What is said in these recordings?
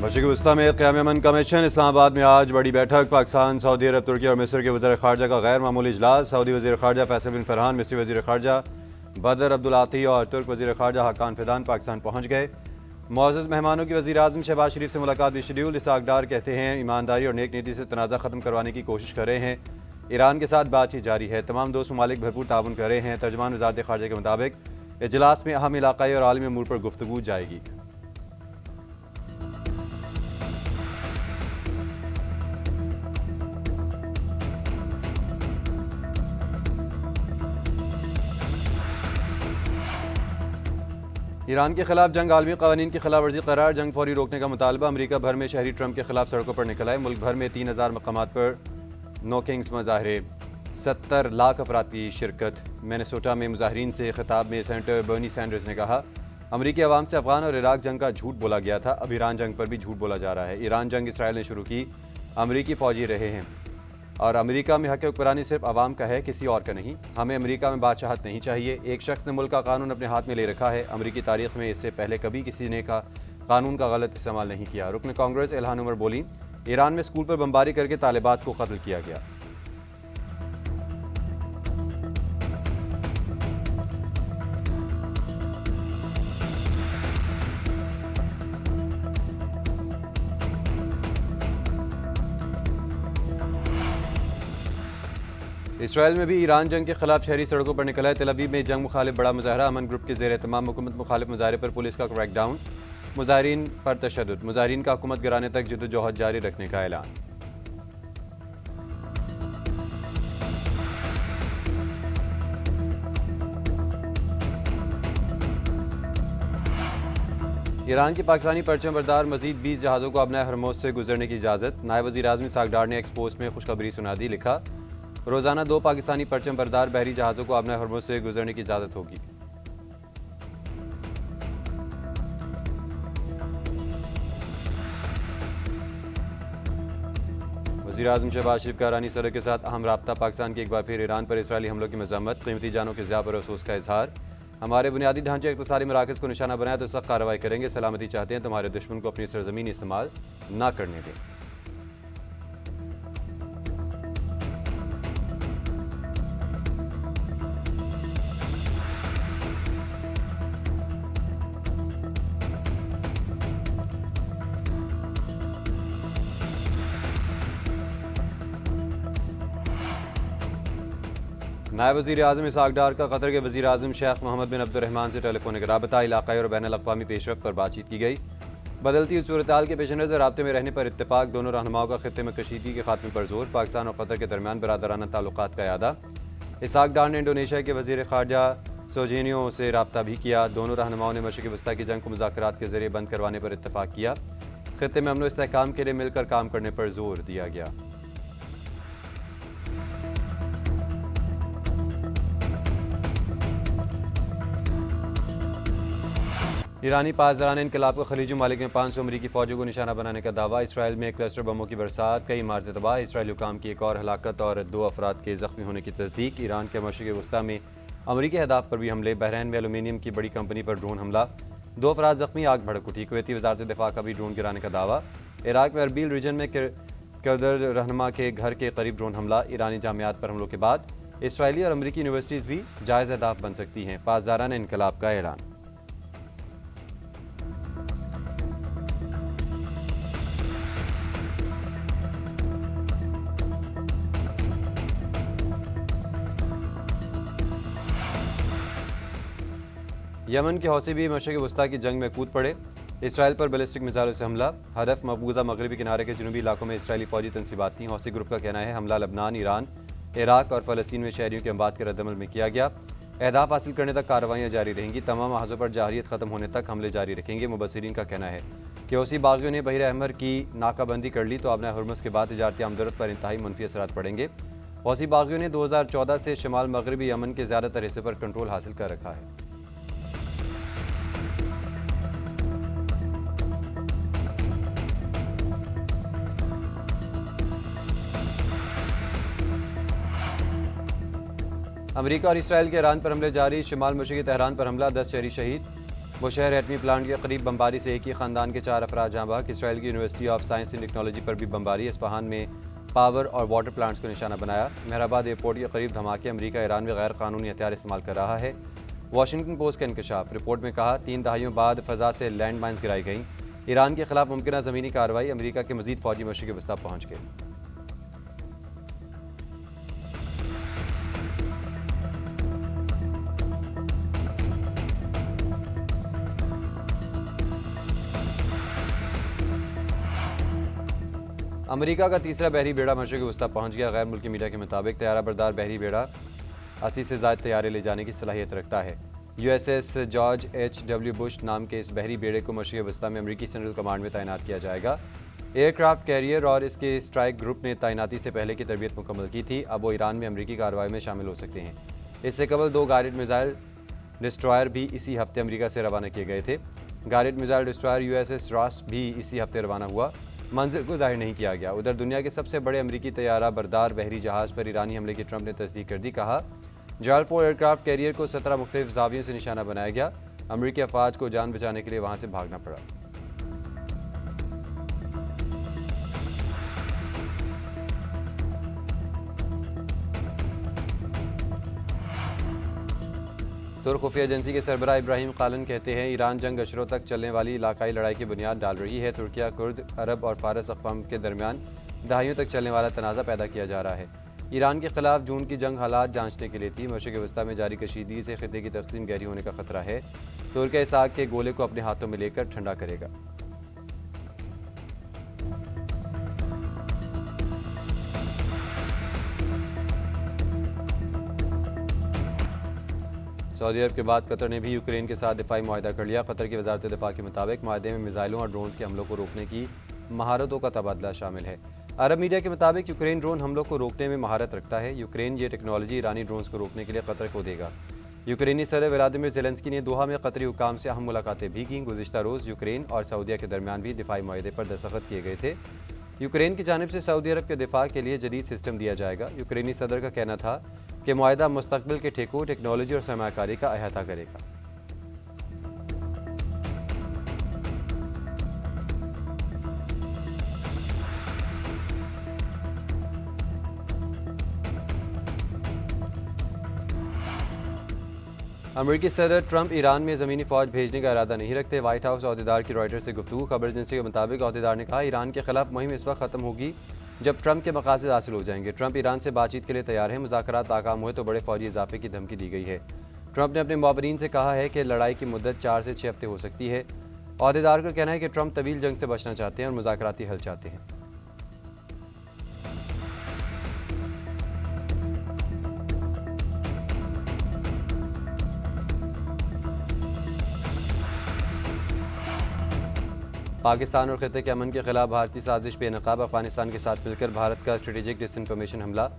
मशरिक़ी वस्ता में क़याम अमन कमीशन इस्लामाबाद में आज बड़ी बैठक। पाकिस्तान, सऊदी अरब, तुर्की और मिस्र के वज़ीर ख़ारजा का गैर मामूली इजलास। सऊदी वज़ीर ख़ारजा फैसल बिन फरहान, मिस्री वज़ीर ख़ारजा बदर अब्दुल आती और तुर्क वज़ीर ख़ारजा हक्कान फ़िदान पाकिस्तान पहुँच गए। मुअज़्ज़ज़ मेहमानों की वज़ीर आज़म शहबाज शरीफ से मुलाकात भी शेड्यूल। इसहाक़ डार कहते हैं ईमानदारी और नेक नीति से तनाज़ा ख़त्म करवाने की कोशिश कर रहे हैं। ईरान के साथ बातचीत जारी है। तमाम दोस्त ममालिक भरपूर ताउन कर रहे हैं। तर्जमान वज़ारत ख़ारजा के मुताबिक इजलास में अहम इलाक़ाई और आलमी अमूर पर गुफ्तगू जाएगी। ईरान के खिलाफ जंग आलमी क़वानीन की खिलाफ वर्जी करार। जंग फौरी रोकने का मुतालबा। अमरीका भर में शहरी ट्रंप के खिलाफ सड़कों पर निकल आए। मुल्क भर में 3000 मकामात पर नो किंग्स मुजाहरे। 70 लाख अफराद की शिरकत। मिनेसोटा में मुजाहरीन से खिताब में सेनेटर बर्नी सैंडर्स ने कहा, अमरीकी अवाम से अफगान और इराक जंग का झूठ बोला गया था, अब ईरान जंग पर भी झूठ बोला जा रहा है। ईरान जंग इसराइल ने शुरू की, अमरीकी फ़ौजी रहे हैं और अमेरिका में हक़ हुक्मरानी सिर्फ आवाम का है, किसी और का नहीं। हमें अमेरिका में बादशाहत नहीं चाहिए। एक शख्स ने मुल्क का कानून अपने हाथ में ले रखा है। अमरीकी तारीख में इससे पहले कभी किसी ने कानून का गलत इस्तेमाल नहीं किया। रुकन कांग्रेस इल्हान उमर बोली, ईरान में स्कूल पर बमबारी करके तालिबात को कत्ल किया गया। इसराइल में भी ईरान जंग के खिलाफ शहरी सड़कों पर निकला है। तेल अवीव में जंग मुखालिफ बड़ा मुजाहरा। अमन ग्रुप के ज़ेर तमाम हुकूमत मुखालिफ मुजाहरे पर पुलिस का क्रैकडाउन। मुजाहरीन पर तशद्दुद। मुजाहरीन का हुकूमत गिराने तक जद्दोजहद जारी रखने का ऐलान। ईरान की पाकिस्तानी परचम बरदार मजीद 20 जहाज़ों को अपना हरमोज से गुजरने की इजाज़त। नायब वज़ीर आज़म इसहाक़ डार ने एक्सपोस्ट में खुशखबरी सुना दी। लिखा, रोज़ाना 2 पाकिस्तानी परचम बरदार बहरी जहाज़ों को अपना हरमुज़ से गुजरने की इजाज़त होगी। वज़ीर आज़म शहबाज शरीफ का ईरानी सदर के साथ अहम राब्ता। पाकिस्तान की एक बार फिर ईरान पर इसराइली हमलों की मज़म्मत। कीमती जानों के ज़िया पर अफसोस का इजहार। हमारे बुनियादी ढांचे इक़्तिसादी मराकज़ को निशाना बनाया तो सख्त कार्रवाई करेंगे। सलामती चाहते हैं, तुम्हारे दुश्मन को अपनी सरज़मीन इस्तेमाल ना करने दें। नायब वज़ीर आज़म इसहाक़ डार का कतर के वज़ीर आज़म शेख मोहम्मद बिन अब्दुर्रहमान से टेलीफोनिक राबता। इलाक़ाई और बैन अल-अक़वामी पेशरफ़्त पर बातचीत की गई। बदलती सूरत-ए-हाल के पेश नज़र राब्ते में रहने पर इत्तेफ़ाक़। दोनों रहनुमाओं का ख़ित्ते में कशीदगी के खात्मे पर जोर। पाकिस्तान और कतर के दरमियान बरादराना ताल्लुक़ात का इआदा। इसहाक़ डार ने इंडोनेशिया के वज़ीर ख़ारजा सोजिनियो से राब्ता भी किया। दोनों रहनुमाओं ने मशरिक़ी वस्ता की जंग को मुज़ाकरात के ज़रिए बंद करवाने पर इत्तेफ़ाक़ किया। ख़ित्ते में अमन व इस्तेहकाम के लिए मिलकर काम करने पर जोर दिया गया। ईरानी पासदारान इनकलाब को खलीजी ममालिक में 500 अमरीकी फ़ौजियों को निशाना बनाने का दावा। इसराइल में क्लस्टर बमों की बरसात। कई इमारतें तबाह। इसराइली हुकाम की एक और हलाकत और 2 अफराद के ज़ख्मी होने की तस्दीक। ईरान के मशरिक़ी वस्ता में अमरीकी अहदाफ पर भी हमले। बहरैन में एलुमिनियम की बड़ी कंपनी पर ड्रोन हमला। 2 अफराद ज़ख्मी, आग भड़क उठी। कुवैती वज़ारत दिफ़ा का भी ड्रोन गिराने का दावा। इराक में अरबील रीजन में कर्दर रहनुमा के घर के करीब ड्रोन हमला। ईरानी जामियात पर हमलों के बाद इसराइली और अमरीकी यूनिवर्सिटीज़ भी जायज़ अहदाफ बन सकती हैं। पासदारान इनकलाब का ऐलान। यमन के हौसी भी मशरिक़ी वस्ता की जंग में कूद पड़े। इसराइल पर बैलिस्टिक मिसाइलों से हमला। हदफ मकबूजा मगरबी किनारे के जनूबी इलाकों में इसराइली फौजी तनसीबात थीं। हौसी ग्रुप का कहना है हमला लबनान, ईरान, इराक और फ़लस्तीन में शहरियों के अमवात के रद्दमल में किया गया। अहदाफ हासिल करने तक कार्रवाइयाँ जारी रहेंगी। तमाम महाजों पर जारियत ख़त्म होने तक हमले जारी रखेंगे। मुबसरीन का कहना है कि हौसी बागियों ने बहिर अहमर की नाकाबंदी कर ली तो अपना हुर्मस के बाद तिजारती आमदरत पर इंतहाई मनफी असरात पड़ेंगे। हौसी बागियों ने 2014 से शमाल मगरबी यमन के ज़्यादातर हिस्से पर कंट्रोल हासिल कर रखा है। अमेरिका और इसराइल के ईरान पर हमले जारी। शिमाल मशरिक़ी तेहरान पर हमला, 10 शहरी शहीद। बुशहर एटमी प्लांट के करीब बमबारी से एक ही खानदान के 4 अफराद जाँ बहक। इसराइल की university of science and technology पर भी बमबारी। इस्फहान में पावर और वाटर प्लांट्स को निशाना बनाया। मेहराबाद एयरपोर्ट के करीब धमाके। अमरीका ईरान में गैर कानूनी हथियार इस्तेमाल कर रहा है। वाशिंगटन पोस्ट का इंकशाफ। रिपोर्ट में कहा 3 दहाइयों बाद फ़ज़ा से लैंड माइन्स गिराई गईं। ईरान के खिलाफ मुमकिन ज़मीनी कार्रवाई। अमरीका के मज़ीद फ़ौजी मशरक़ वस्ता पहुँच गए। अमेरिका का तीसरा बहरी बेड़ा मशरक़ वस्ता पहुंच गया। गैर मुल्की मीडिया के मुताबिक तैयारा बरदार बहरी बेड़ा 80 से ज़ायद तैयारे ले जाने की सलाहियत रखता है। USS George H.W. बुश नाम के इस बहरी बेड़े को मशरक़ वस्ता में अमरीकी सेंट्रल कमांड में तैनात किया जाएगा। एयरक्राफ्ट कैरियर और इसके स्ट्राइक ग्रुप ने तैनाती से पहले की तरबियत मुकम्मल की थी। अब वो ईरान में अमरीकी कार्रवाई में शामिल हो सकते हैं। इससे कबल 2 गाइडेड मिसाइल डिस्ट्रॉयर भी इसी हफ्ते अमरीका से रवाना किए गए थे। Guided missile destroyer USS Ross भी इसी हफ्ते रवाना हुआ। मंजिल को जाहिर नहीं किया गया। उधर दुनिया के सबसे बड़े अमरीकी तैयारा बरदार बहरी जहाज़ पर ईरानी हमले की ट्रंप ने तस्दीक कर दी। कहा जाल 4 एयरक्राफ्ट कैरियर को 17 मुख्तलिफ ज़ावियों से निशाना बनाया गया। अमरीकी अफवाज को जान बचाने के लिए वहाँ से भागना पड़ा। तुर्क खुफिया एजेंसी के सरबराह इब्राहिम कालन कहते हैं ईरान जंग अशरों तक चलने वाली इलाकाई लड़ाई की बुनियाद डाल रही है। तुर्किया, कुर्द, अरब और फारस अक़वाम के दरमियान दहाइयों तक चलने वाला तनाज़ा पैदा किया जा रहा है। ईरान के खिलाफ जून की जंग हालात जांचने के लिए थी। मशरिक़ वस्ता में जारी कशीदगी से खित्ते की तकसीम गहरी होने का खतरा है। तुर्किया इस आग के गोले को अपने हाथों में लेकर ठंडा करेगा। सऊदी अरब के बाद कतर ने भी यूक्रेन के साथ दिफाई मुआहदा कर लिया। कतर की वजारत दिफा के मुताबिक मुआहदे में मिसाइलों और ड्रोन्स के हमलों को रोकने की महारतों का तबादला शामिल है। अरब मीडिया के मुताबिक यूक्रेन ड्रोन हमलों को रोकने में महारत रखता है। यूक्रेन ये टेक्नोलॉजी ईरानी ड्रोन्स को रोकने के लिए कतर को देगा। यूक्रेनी सदर व्लादिमीर ज़ेलेंस्की ने दोहा में कतरी हुकाम से अहम मुलाकातें भी कीं। गुज़िश्ता रोज़ यूक्रेन और सऊदीया के दरमियान भी दिफाई मुआहदे पर दस्तखत किए गए थे। यूक्रेन की जानिब से सऊदी अरब के दिफा के लिए जदीद सिस्टम दिया जाएगा। यूक्रेनी सदर का कहना था कि मुआहदा मुस्तकबिल के ठेकों, टेक्नोलॉजी और सरमायाकारी का अहाता करेगा। अमेरिकी सदर ट्रंप ईरान में ज़मीनी फ़ौज भेजने का इरादा नहीं रखते। वाइट हाउस अहदेदार की रॉयटर से गुफ्तगू। खबर एजेंसी के मुताबिक अहदेदार ने कहा ईरान के खिलाफ मुहिम इस वक्त ख़त्म होगी जब ट्रंप के मकासद हासिल हो जाएंगे। ट्रंप ईरान से बातचीत के लिए तैयार है। मुज़ाकरात नाकाम हुए तो बड़े फ़ौजी इजाफे की धमकी दी गई है। ट्रंप ने अपने मुआवरीन से कहा है कि लड़ाई की मुद्दत 4 से 6 हफ्ते हो सकती है। अहदेदार का कहना है कि ट्रंप तवील जंग से बचना चाहते हैं और मुज़ाकराती हल चाहते हैं। पाकिस्तान और खित्ते के अमन के खिलाफ भारतीय साजिश बेनकाब। अफगानिस्तान के साथ मिलकर भारत का स्ट्रेटेजिक डिसइंफॉर्मेशन हमला।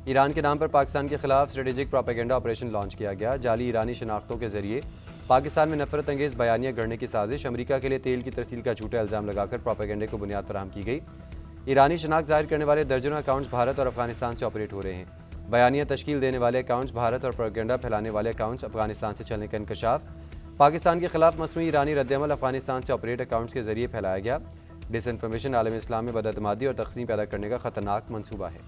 ईरान के नाम पर पाकिस्तान के खिलाफ स्ट्रेटेजिक प्रोपेगेंडा ऑपरेशन लॉन्च किया गया। जाली ईरानी शनाख्तों के जरिए पाकिस्तान में नफरत अंगेज़ बयानियाँ गढ़ने की साजिश। अमरीका के लिए तेल की तरसील का झूठा इल्ज़ाम लगाकर प्रोपेगेंडे को बुनियाद फराहम की गई। ईरानी शनाख्त जाहिर करने वाले दर्जनों अकाउंट्स भारत और अफगानिस्तान से ऑपरेट हो रहे हैं। बयानियाँ तश्कील देने वाले अकाउंट्स भारत और प्रोपेगेंडा फैलाने वाले अकाउंट्स अफगानिस्तान से चलने का इंकशाफ। पाकिस्तान के खिलाफ मसनूई ईरानी रद्दअमल अफगानिस्तान से ऑपरेट अकाउंट्स के जरिए फैलाया गया। डिसइंफॉर्मेशन आलम इस्लाम में बदअतमादी और तक़सीम पैदा करने का खतरनाक मंसूबा है।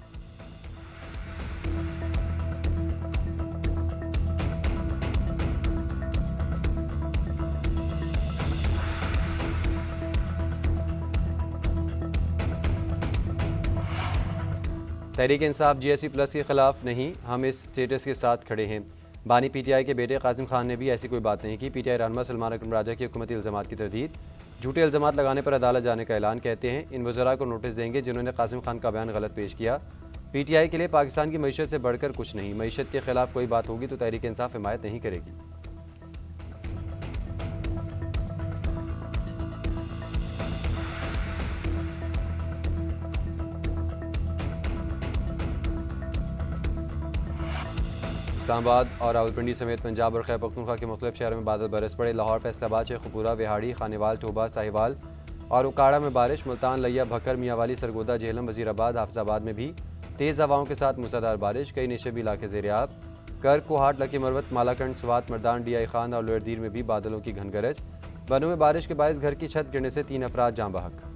तहरीक इंसाफ GSP+ के खिलाफ नहीं, हम इस स्टेटस के साथ खड़े हैं। बानी PTI के बेटे कासिम खान ने भी ऐसी कोई बात नहीं की। PTI रहनुमा सलमान अकरम राजा की हुकूमती इल्ज़ामात की तरदीद। झूठे इल्ज़ामात लगाने पर अदालत जाने का ऐलान। कहते हैं इन वज़रा को नोटिस देंगे जिन्होंने कासिम खान का बयान गलत पेश किया। PTI के लिए पाकिस्तान की मईशत से बढ़कर कुछ नहीं। मईशत के खिलाफ कोई बात होगी तो तहरीक इंसाफ हिमायत नहीं करेगी। इस्लामाबाद और रावलपिंडी समेत पंजाब और खैबर पख्तूनख्वा के मुख्तलिफ शहरों में बादल बरस पड़े। लाहौर, फैसलाबाद, शेखुपुरा, विहाड़ी, खानेवाल, टोबा, साहिवाल और उकाड़ा में बारिश। मुल्तान, लिया, भक्कर, मियांवाली, सरगोदा, झेलम, वजीराबाद, हाफिजाबाद में भी तेज़ हवाओं के साथ मूसलाधार बारिश। कई निशेबी इलाके ज़ेर-ए-आब। कर कोहाट लकी मरवत मालाकंड स्वात मर्दान डीआई खान और लोअरदीर में भी बादलों की घनगरज। बनों में बारिश के बायस घर की छत गिरने से 3 अफराद जाँ बहक।